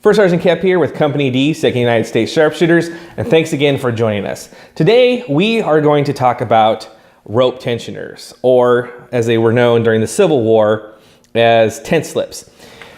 First Sergeant Kep here with Company D, 2nd United States Sharpshooters, and thanks again for joining us. Today, we are going to talk about rope tensioners, or as they were known during the Civil War as tent slips.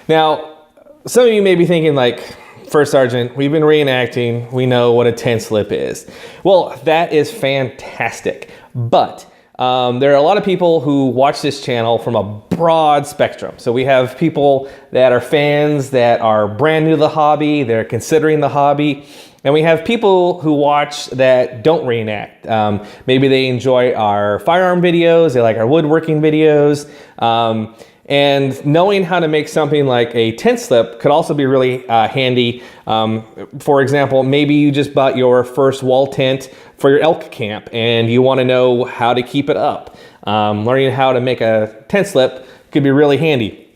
Now, some of you may be thinking like, First Sergeant, we've been reenacting, we know what a tent slip is. Well, that is fantastic, but there are a lot of people who watch this channel from a broad spectrum. So we have people that are fans that are brand new to the hobby, they're considering the hobby, and we have people who watch that don't reenact. Maybe they enjoy our firearm videos, they like our woodworking videos, and knowing how to make something like a tent slip could also be really handy. For example, maybe you just bought your first wall tent for your elk camp and you want to know how to keep it up. Learning how to make a tent slip could be really handy.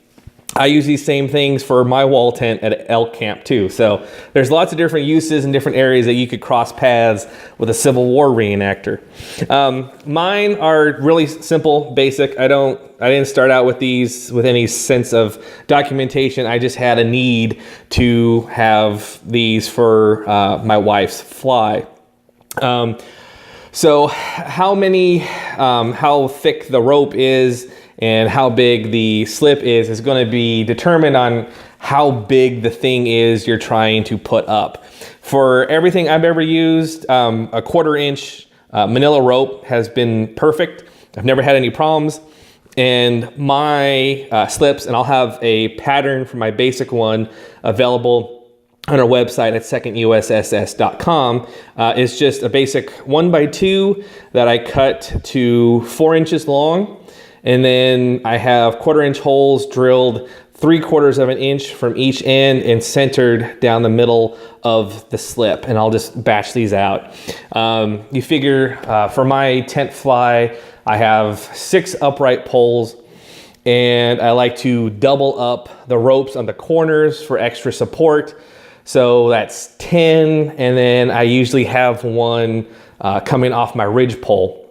I use these same things for my wall tent at elk camp too. So there's lots of different uses in different areas that you could cross paths with a Civil War reenactor. Mine are really simple, basic. I didn't start out with these with any sense of documentation. I just had a need to have these for my wife's fly. So how thick the rope is and how big the slip is going to be determined on how big the thing is you're trying to put up. For everything I've ever used, a 1/4 inch manila rope has been perfect. I've never had any problems. And my slips, and I'll have a pattern for my basic one available on our website at secondusss.com, is just a basic 1x2 that I cut to 4 inches long. And then I have 1/4 inch holes drilled 3/4 of an inch from each end and centered down the middle of the slip. And I'll just batch these out. You figure for my tent fly, I have 6 upright poles, and I like to double up the ropes on the corners for extra support. So that's 10, and then I usually have one coming off my ridge pole.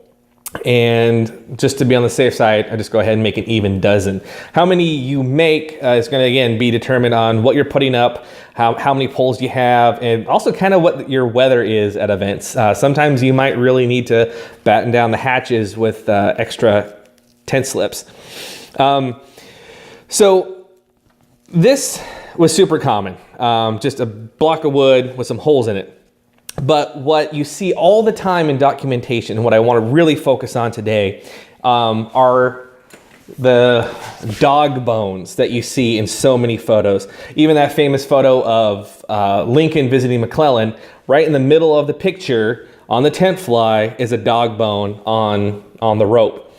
And just to be on the safe side, I just go ahead and make an even dozen. How many you make is going to, again, be determined on what you're putting up, how many poles you have, and also kind of what your weather is at events. Sometimes you might really need to batten down the hatches with extra tent slips. So this was super common, just a block of wood with some holes in it. But what you see all the time in documentation, and what I want to really focus on today, are the dog bones that you see in so many photos. Even that famous photo of Lincoln visiting McClellan, right in the middle of the picture on the tent fly is a dog bone on the rope.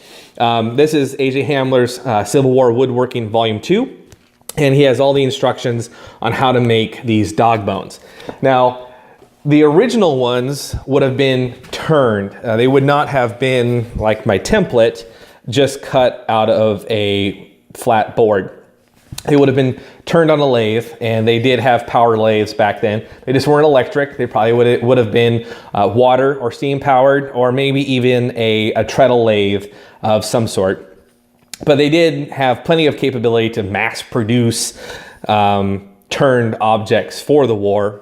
This is A.J. Hamler's Civil War Woodworking Volume 2, and he has all the instructions on how to make these dog bones. Now, the original ones would have been turned. They would not have been like my template, just cut out of a flat board. They would have been turned on a lathe, and they did have power lathes back then. They just weren't electric. They probably would have been water or steam powered, or maybe even a treadle lathe of some sort. But they did have plenty of capability to mass produce turned objects for the war.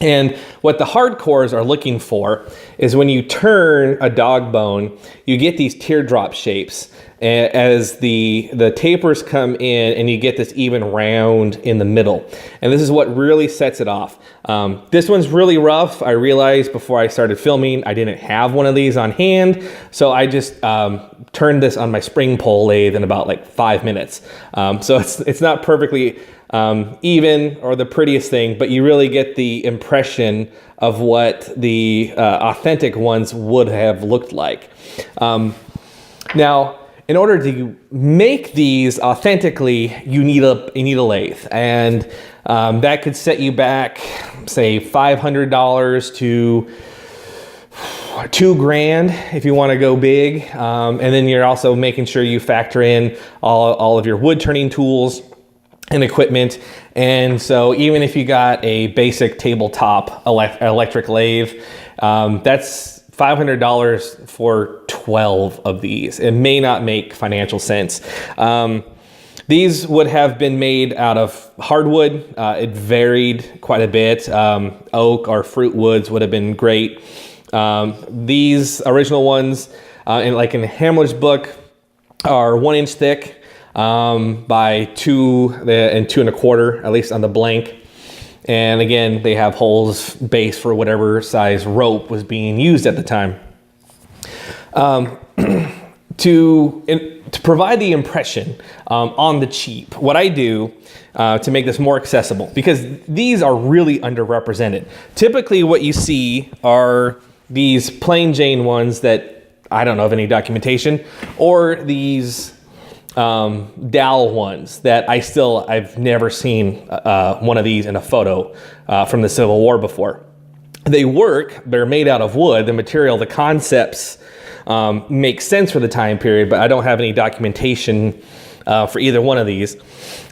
And what the hardcores are looking for is when you turn a dog bone, you get these teardrop shapes as the tapers come in, and you get this even round in the middle. And this is what really sets it off. This one's really rough. I realized before I started filming, I didn't have one of these on hand. So I just turned this on my spring pole lathe in about like 5 minutes. So it's not perfectly even or the prettiest thing, but you really get the impression of what the authentic ones would have looked like. Now, in order to make these authentically, you need a lathe, and that could set you back, say, $500 to $2,000 if you want to go big, and then you're also making sure you factor in all of your wood turning tools and equipment. And so even if you got a basic tabletop electric lathe, that's $500 for 12 of these. It may not make financial sense. These would have been made out of hardwood. It varied quite a bit. Oak or fruit woods would have been great. These original ones, in Hamler's book, are 1 inch thick by 2 and 2 1/4, at least on the blank. And again, they have holes base for whatever size rope was being used at the time. To provide the impression on the cheap, what I do to make this more accessible, because these are really underrepresented. Typically what you see are these plain Jane ones that I don't know of any documentation, or these dowel ones that I've never seen one of these in a photo from the Civil War before. They work, they're made out of wood, the material, the concepts make sense for the time period, but I don't have any documentation for either one of these.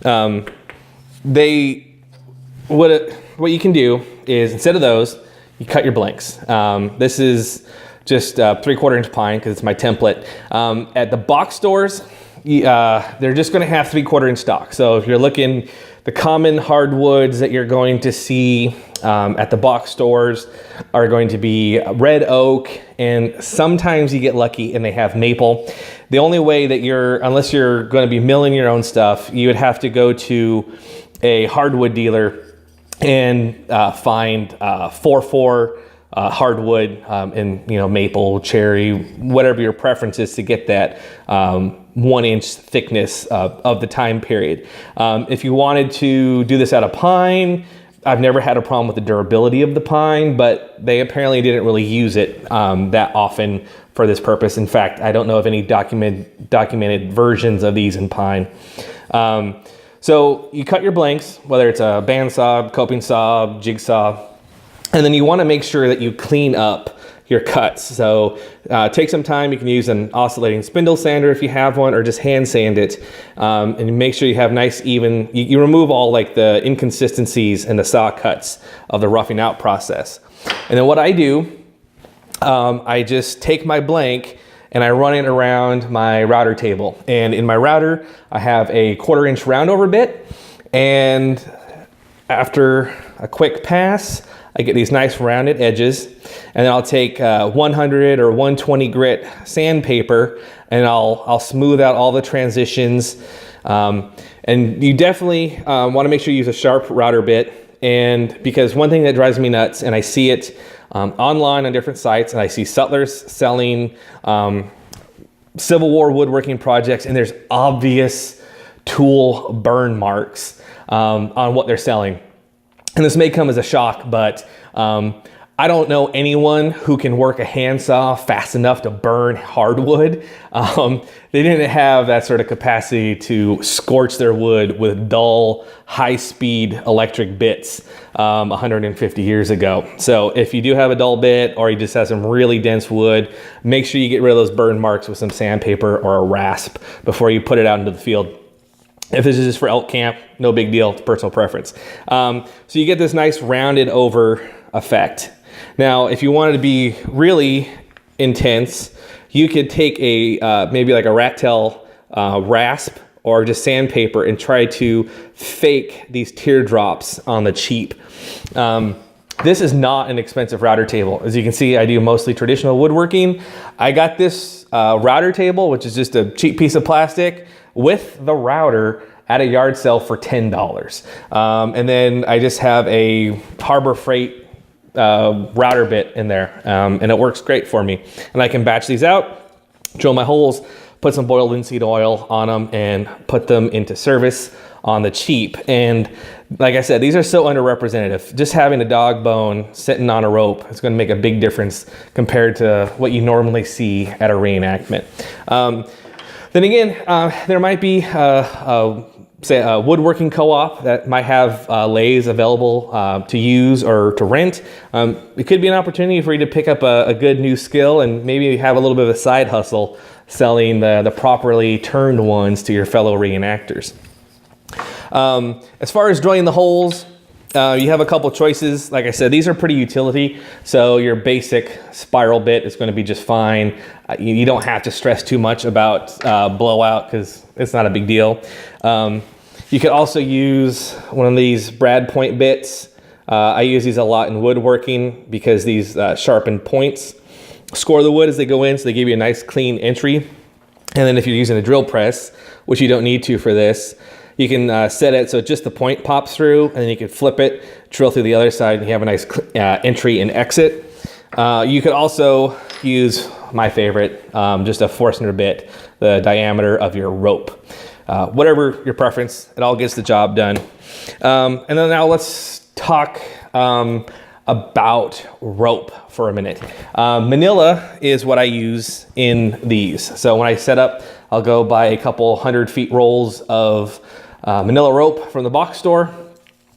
What you can do is, instead of those, you cut your blanks. This is just 3/4 inch pine because it's my template. At the box stores, they're just going to have 3/4 inch stock. So if you're looking, the common hardwoods that you're going to see at the box stores are going to be red oak, and sometimes you get lucky and they have maple. The only way that unless you're going to be milling your own stuff, you would have to go to a hardwood dealer and find 4/4 hardwood in maple, cherry, whatever your preference is, to get that 1 inch thickness of the time period. If you wanted to do this out of pine, I've never had a problem with the durability of the pine, but they apparently didn't really use it that often for this purpose. In fact, I don't know of any documented versions of these in pine. So you cut your blanks, whether it's a bandsaw, coping saw, jigsaw, and then you want to make sure that you clean up your cuts. So take some time. You can use an oscillating spindle sander if you have one, or just hand sand it, and make sure you have nice even, you remove all the inconsistencies in the saw cuts of the roughing out process. And then what I do, I just take my blank and I run it around my router table. And in my router, I have a 1/4 inch roundover bit, and after a quick pass, I get these nice rounded edges, and then I'll take 100 or 120 grit sandpaper, and I'll smooth out all the transitions. And you definitely want to make sure you use a sharp router bit, and because one thing that drives me nuts, and I see it online on different sites, and I see sutlers selling Civil War woodworking projects, and there's obvious tool burn marks on what they're selling. And this may come as a shock, but I don't know anyone who can work a handsaw fast enough to burn hardwood. They didn't have that sort of capacity to scorch their wood with dull, high-speed electric bits 150 years ago. So if you do have a dull bit, or you just have some really dense wood, make sure you get rid of those burn marks with some sandpaper or a rasp before you put it out into the field. If this is just for elk camp, no big deal, it's personal preference. So you get this nice rounded over effect. Now, if you wanted to be really intense, you could take a maybe like a rat tail rasp or just sandpaper and try to fake these teardrops on the cheap. This is not an expensive router table. As you can see, I do mostly traditional woodworking. I got this router table, which is just a cheap piece of plastic, with the router at a yard sale for $10. And then I just have a Harbor Freight router bit in there, and it works great for me. And I can batch these out, drill my holes, put some boiled linseed oil on them, and put them into service on the cheap. And like I said, these are so underrepresented. Just having a dog bone sitting on a rope is going to make a big difference compared to what you normally see at a reenactment. Then again, there might be say a woodworking co-op that might have lathes available to use or to rent. It could be an opportunity for you to pick up a good new skill and maybe have a little bit of a side hustle selling the properly turned ones to your fellow reenactors. As far as drilling the holes, You have a couple choices. Like I said, these are pretty utility. So your basic spiral bit is going to be just fine. You don't have to stress too much about blowout because it's not a big deal. You could also use one of these brad point bits. I use these a lot in woodworking because these sharpened points score the wood as they go in, so they give you a nice clean entry. And then if you're using a drill press, which you don't need to for this, you can set it so just the point pops through, and then you can flip it, drill through the other side, and you have a nice entry and exit. You could also use my favorite, just a Forstner bit, the diameter of your rope. Whatever your preference, it all gets the job done. And then now let's talk about rope for a minute. Manila is what I use in these. So when I set up, I'll go buy a couple 100-feet rolls of Manila rope from the box store,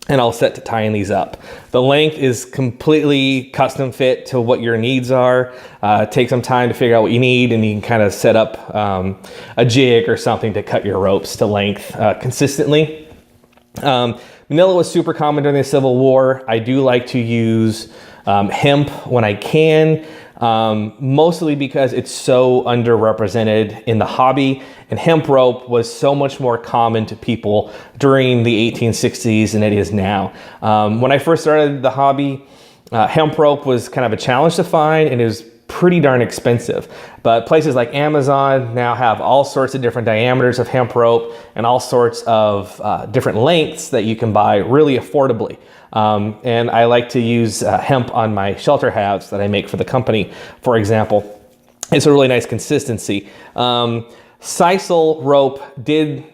and I'll set to tying these up. The length is completely custom fit to what your needs are. Take some time to figure out what you need, and you can kind of set up a jig or something to cut your ropes to length consistently. Manila was super common during the Civil War. I do like to use hemp when I can, mostly because it's so underrepresented in the hobby, and hemp rope was so much more common to people during the 1860s than it is now. When I first started the hobby, hemp rope was kind of a challenge to find, and it was pretty darn expensive. But places like Amazon now have all sorts of different diameters of hemp rope and all sorts of different lengths that you can buy really affordably. And I like to use hemp on my shelter halves that I make for the company, for example. It's a really nice consistency. Sisal rope did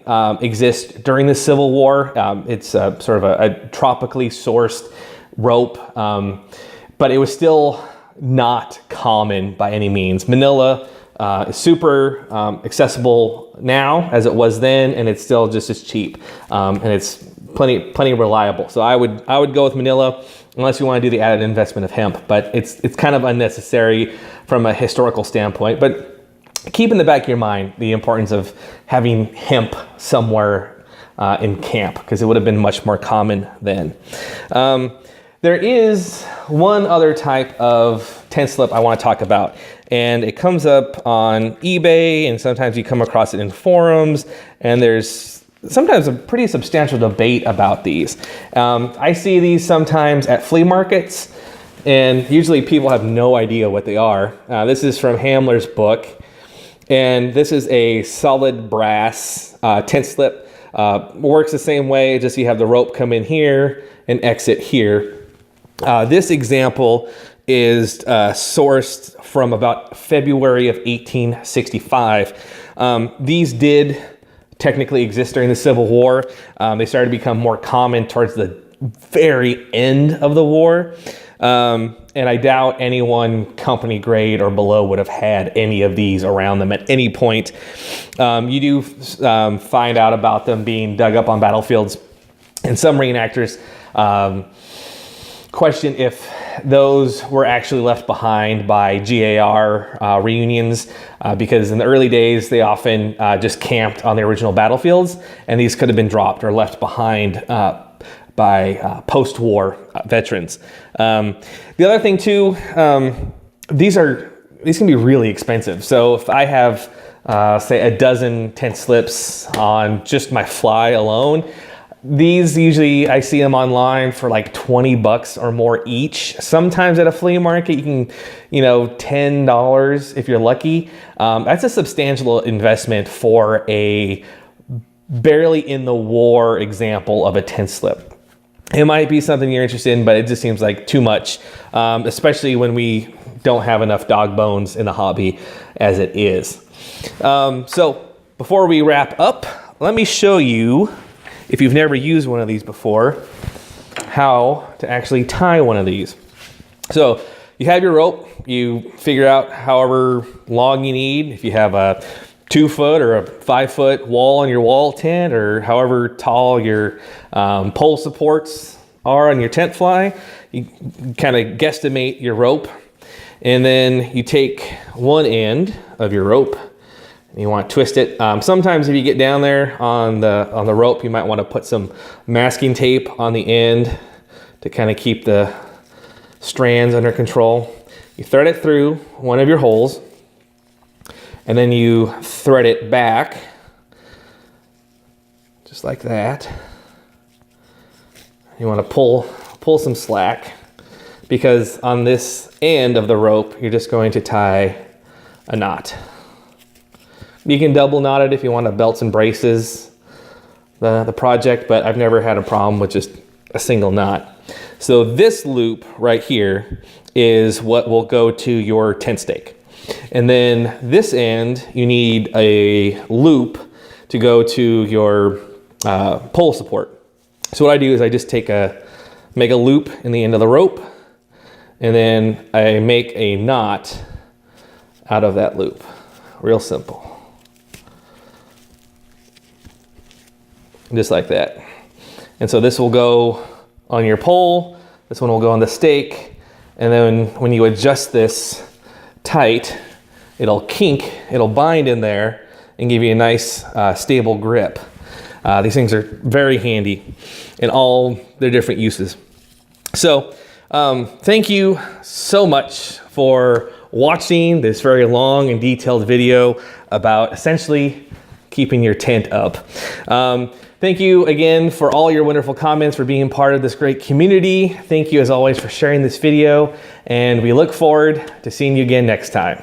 exist during the Civil War. It's sort of a tropically sourced rope, but it was still not common by any means. Manila is super accessible now as it was then, and it's still just as cheap, and it's plenty reliable. So I would go with Manila unless you want to do the added investment of hemp, but it's kind of unnecessary from a historical standpoint. But keep in the back of your mind the importance of having hemp somewhere in camp, because it would have been much more common then. There is one other type of tent slip I want to talk about, and it comes up on eBay, and sometimes you come across it in forums, and there's sometimes a pretty substantial debate about these. I see these sometimes at flea markets, and usually people have no idea what they are. This is from Hamler's book, and this is a solid brass tent slip. Works the same way, just you have the rope come in here and exit here. This example is sourced from about February of 1865. These did technically exist during the Civil War. They started to become more common towards the very end of the war. And I doubt anyone company grade or below would have had any of these around them at any point. You do find out about them being dug up on battlefields, and some reenactors question if those were actually left behind by GAR reunions, because in the early days they often just camped on the original battlefields, and these could have been dropped or left behind by post-war veterans. The other thing too, these can be really expensive. So if I have say a dozen tent slips on just my fly alone, these usually I see them online for like $20 or more each. Sometimes at a flea market you can, $10 if you're lucky. That's a substantial investment for a barely in the war example of a tent slip. It might be something you're interested in, but it just seems like too much, especially when we don't have enough dog bones in the hobby as it is. So before we wrap up, let me show you, if you've never used one of these before, how to actually tie one of these. So you have your rope, you figure out however long you need. If you have a 2-foot or a 5-foot wall on your wall tent, or however tall your pole supports are on your tent fly, you kind of guesstimate your rope. And then you take one end of your rope, you want to twist it. Sometimes if you get down there on the rope, you might want to put some masking tape on the end to kind of keep the strands under control. You thread it through one of your holes, and then you thread it back, just like that. You want to pull some slack, because on this end of the rope, you're just going to tie a knot. You can double knot it if you want to belts and braces the project, but I've never had a problem with just a single knot. So this loop right here is what will go to your tent stake. And then this end, you need a loop to go to your pole support. So what I do is I just make a loop in the end of the rope, and then I make a knot out of that loop. Real simple. Just like that. And so this will go on your pole, this one will go on the stake, and then when you adjust this tight, it'll kink, it'll bind in there and give you a nice stable grip. These things are very handy in all their different uses. So thank you so much for watching this very long and detailed video about essentially keeping your tent up. Thank you again for all your wonderful comments, for being part of this great community. Thank you as always for sharing this video, and we look forward to seeing you again next time.